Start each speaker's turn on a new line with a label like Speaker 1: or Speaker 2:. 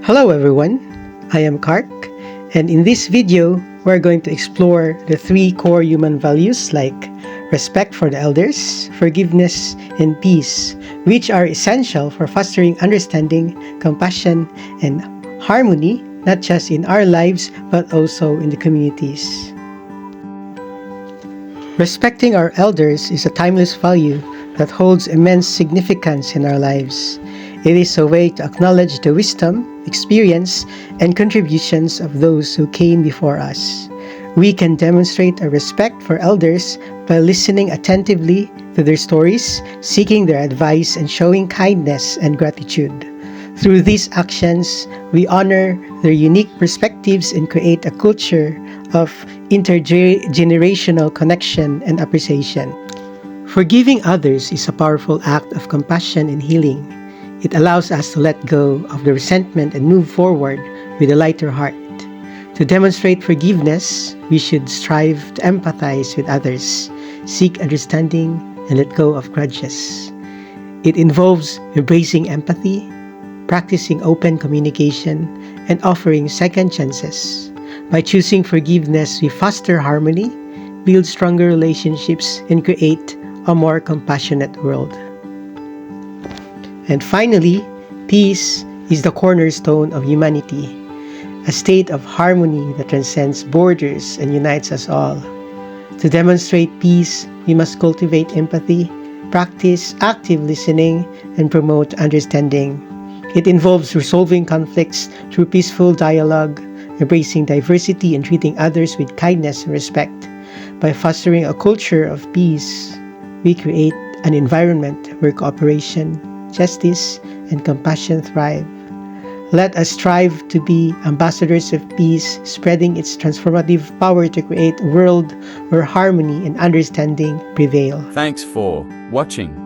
Speaker 1: Hello everyone, I am Kark, and in this video, we're going to explore the three core human values like respect for the elders, forgiveness, and peace, which are essential for fostering understanding, compassion, and harmony, not just in our lives, but also in the communities. Respecting our elders is a timeless value that holds immense significance in our lives. It is a way to acknowledge the wisdom, experience, and contributions of those who came before us. We can demonstrate our respect for elders by listening attentively to their stories, seeking their advice, and showing kindness and gratitude. Through these actions, we honor their unique perspectives and create a culture of intergenerational connection and appreciation. Forgiving others is a powerful act of compassion and healing. It allows us to let go of the resentment and move forward with a lighter heart. To demonstrate forgiveness, we should strive to empathize with others, seek understanding, and let go of grudges. It involves embracing empathy, practicing open communication, and offering second chances. By choosing forgiveness, we foster harmony, build stronger relationships, and create a more compassionate world. And finally, peace is the cornerstone of humanity, a state of harmony that transcends borders and unites us all. To demonstrate peace, we must cultivate empathy, practice active listening, and promote understanding. It involves resolving conflicts through peaceful dialogue, embracing diversity, and treating others with kindness and respect. By fostering a culture of peace, we create an environment where cooperation, justice, and compassion thrive. Let us strive to be ambassadors of peace, spreading its transformative power to create a world where harmony and understanding prevail.
Speaker 2: Thanks for watching.